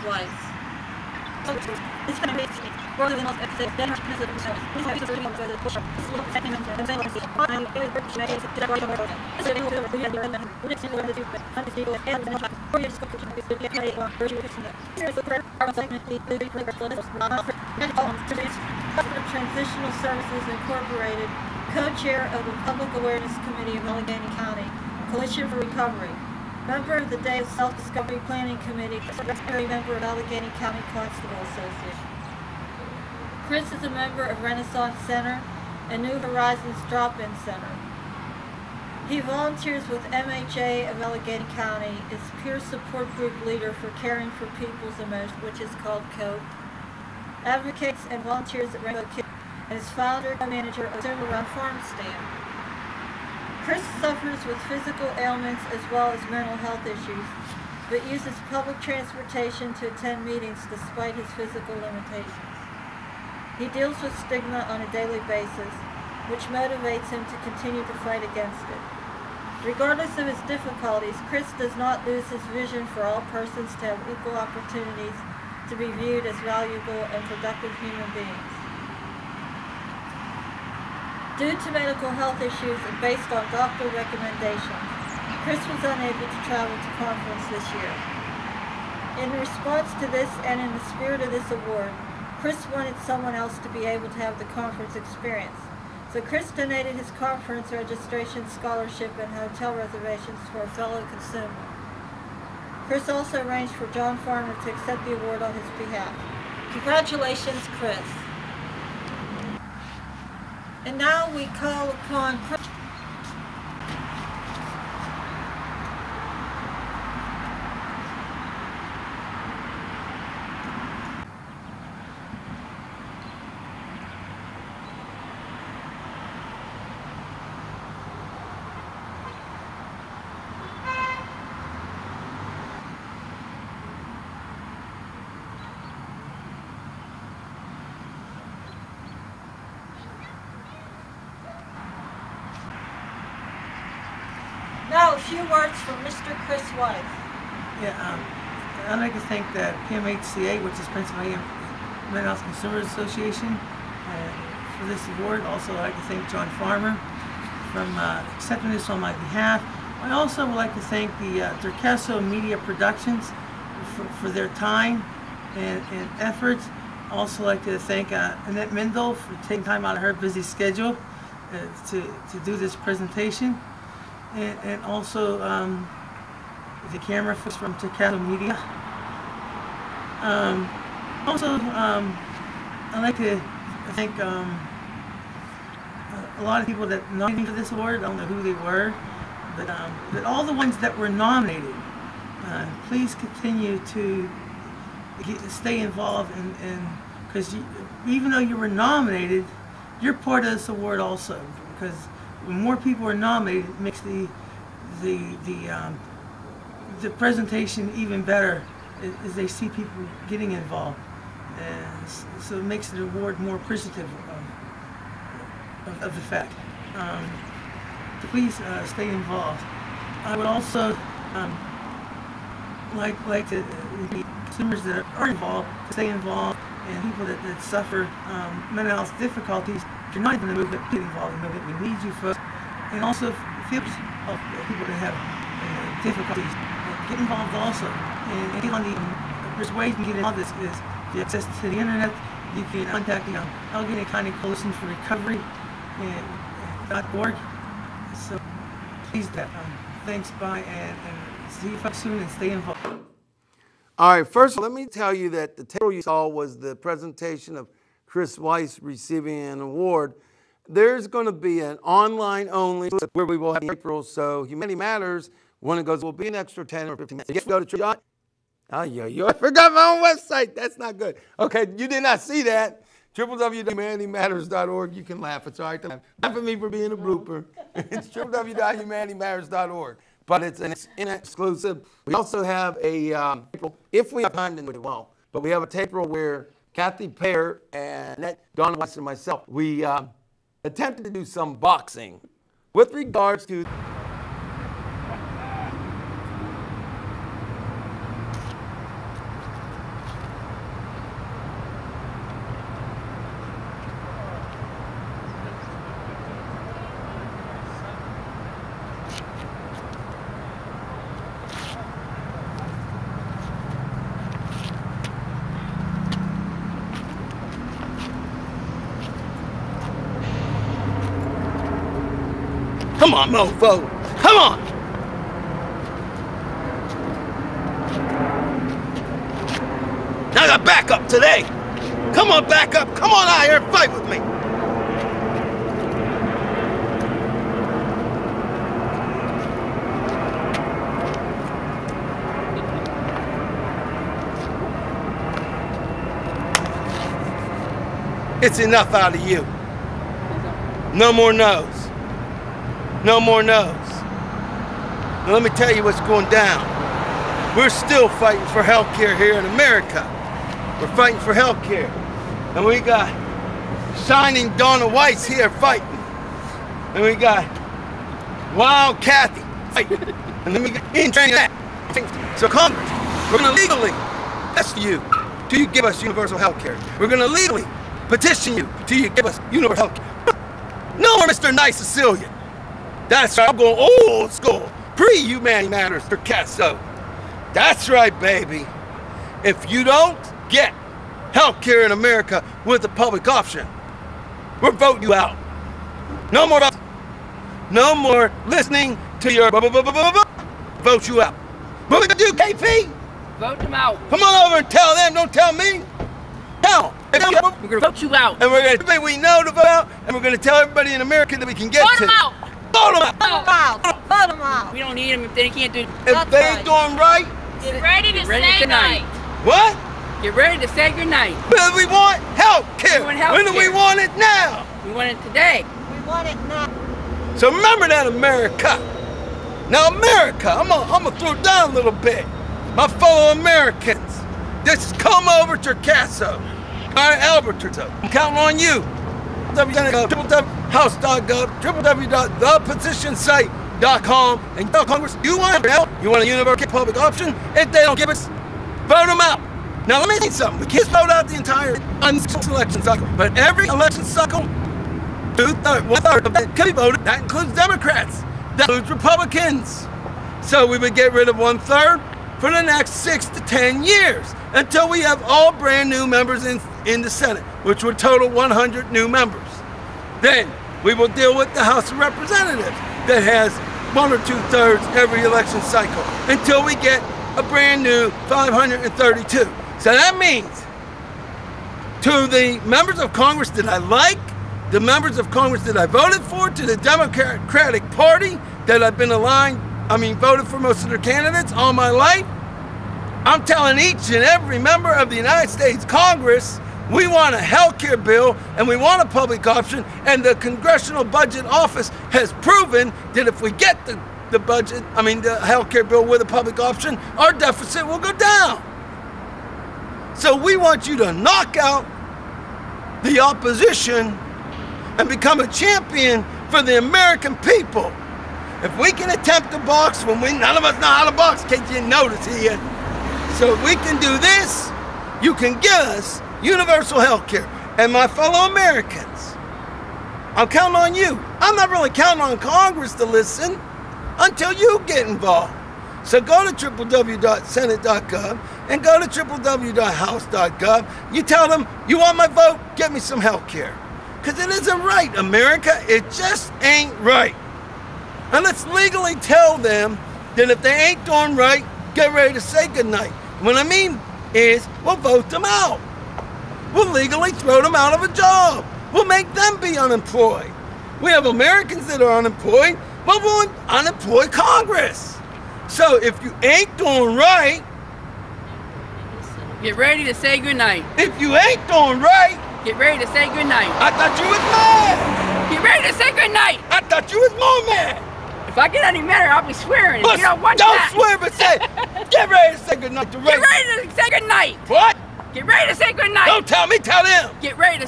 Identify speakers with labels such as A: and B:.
A: Weiss. This kind of makes me rather than most episodes, then much of the show. This is the remote for the push. This is what the second and then let's see. I'm very rich and I get to write about it. This is a little bit of the we're just going to do it. I'm just going to add the shot. For your description, this will be a play on virtue of the here's the prayer of segment the play for this Transitional Services Incorporated, co-chair of the Public Awareness Committee of Allegheny County, Coalition for Recovery. Member of the Day of Self-Discovery Planning Committee, secretary member of Allegheny County Constable Association. Chris is a member of Renaissance Center and New Horizons Drop-In Center. He volunteers with MHA of Allegheny County, is peer support group leader for Caring for People's Emotions, which is called COPE, advocates and volunteers at Rainbow Kids, and is founder and manager of Simmer Run Farm Stand. Chris suffers with physical ailments as well as mental health issues, but uses public transportation to attend meetings despite his physical limitations. He deals with stigma on a daily basis, which motivates him to continue to fight against it. Regardless of his difficulties, Chris does not lose his vision for all persons to have equal opportunities to be viewed as valuable and productive human beings. Due to medical health issues and based on doctor recommendations, Chris was unable to travel to conference this year. In response to this and in the spirit of this award, Chris wanted someone else to be able to have the conference experience. So Chris donated his conference registration, scholarship, and hotel reservations for a fellow consumer. Chris also arranged for John Farmer to accept the award on his behalf. Congratulations, Chris. And now we call upon Chris. Now, a few words from Mr. Chris Weiss.
B: Yeah, I'd like to thank the PMHCA, which is Pennsylvania Mental Health Consumers Association, for this award. Also, I'd like to thank John Farmer from accepting this on my behalf. I also would like to thank the Torcaso Media Productions for their time and efforts. I'd also like to thank Annette Mendel for taking time out of her busy schedule to do this presentation. And also the camera folks from Torcaso Media. I'd like to thank a lot of people that nominated me for this award. I don't know who they were, but all the ones that were nominated, please continue to stay involved, and because even though you were nominated, you're part of this award also, because when more people are nominated, it makes the presentation even better as they see people getting involved, and so it makes the award more appreciative of the fact. So please stay involved. I would also like to consumers that are involved to stay involved, and people that suffer mental health difficulties. If you're not in the movement, get involved in the movement. We need you folks. And also, if you help people that have difficulties, get involved also. And there's ways you can get involved. Is if you have access to the internet, you can contact the Allegheny County Coalition for Recovery .org. So please, thanks, bye, and see you folks soon, and stay involved.
C: All right, first let me tell you that the table you saw was the presentation of Chris Weiss receiving an award. There's going to be an online only where we will have April. So Humanity Matters, when it goes, will be an extra 10 or 15 minutes. You go to Triage. Oh, yeah, I forgot my own website. That's not good. Okay, you did not see that. www.humanitymatters.org. You can laugh. It's all right. Laugh at me for being a blooper. It's www.humanitymatters.org. But it's an exclusive. We also have a, if we have time, then we won't. But we have a tape roll where Kathy Pear and Don Weiss and myself, we attempted to do some boxing with regards to Come on, mofo. Come on. Now I got back up today. Come on, back up. Come on out here and fight with me. It's enough out of you. No more no's. No more no's. Now let me tell you what's going down. We're still fighting for health care here in America. We're fighting for health care. And we got Shining Donna White's here fighting. And we got Wild Kathy fighting. And then we got that. So Congress, we're going to legally ask you till you give us universal health care. We're going to legally petition you till you give us universal health care. No more Mr. Nice Sicilian. That's right, I'm going old school. Pre-Humanity Matters, Torcaso. That's right, baby. If you don't get health care in America with a public option, we're voting you out. No more listening to your vote you out. What we gonna do, KP?
D: Vote them out.
C: Come on over and tell them, don't tell me. Tell them.
D: We're gonna vote you out.
C: And we're gonna everybody we know to vote out, and we're gonna tell everybody in America that we can get
D: Vote
C: to.
D: them out.
C: Vote them out.
A: Vote them out. Vote them out.
D: We don't need them if they can't do.
C: If they ain't doing right,
E: Get ready to
D: ready
E: say
D: tonight.
E: night.
C: what?
D: Get ready to say goodnight.
C: But we want health care.
D: We want health
C: When do we
D: care.
C: want it now?
D: We want it today.
A: We want it now.
C: So remember that, America. Now, America, I'm gonna throw down a little bit. My fellow Americans, this is Come Over Torcaso. All right, Albert Torcaso. I'm counting on you. www.house.gov, www.thepetitionsite.com, and tell Congress you want help. You want a universal public option? If they don't give us, vote them out. Now, let me say something. We can't vote out the entire election cycle, but every election cycle, one-third of it can be voted. That includes Democrats. That includes Republicans. So we would get rid of 1/3 for the next 6 to 10 years until we have all brand new members in the Senate, which would total 100 new members. Then we will deal with the House of Representatives that has 1 or 2/3 every election cycle until we get a brand new 532. So that means to the members of Congress that I like, the members of Congress that I voted for, to the Democratic Party that I've been voted for most of their candidates all my life, I'm telling each and every member of the United States Congress, we want a health care bill and we want a public option, and the Congressional Budget Office has proven that if we get the health care bill with a public option, our deficit will go down. So we want you to knock out the opposition and become a champion for the American people. If we can attempt to box when none of us know how to box, in case you didn't notice here. So if we can do this, you can give us universal health care. And my fellow Americans, I'm counting on you. I'm not really counting on Congress to listen until you get involved. So go to www.senate.gov and go to www.house.gov. You tell them, you want my vote? Get me some health care. Because it isn't right, America. It just ain't right. And let's legally tell them that if they ain't doing right, get ready to say goodnight. What I mean is, we'll vote them out. We'll legally throw them out of a job. We'll make them be unemployed. We have Americans that are unemployed, but we'll unemploy Congress. So if you ain't doing right,
D: Get ready to say goodnight.
C: if you ain't doing right,
D: Get ready to say goodnight.
C: I thought you was mad.
D: Get ready to say goodnight.
C: I thought you was more mad.
D: If I get any madder, I'll be swearing.
C: But
D: You don't want
C: don't
D: that.
C: swear, but say, get ready to say goodnight to
D: Get
C: Ray.
D: ready to say goodnight.
C: What?
D: Get ready to say goodnight.
C: Don't tell me, tell them.
D: Get ready to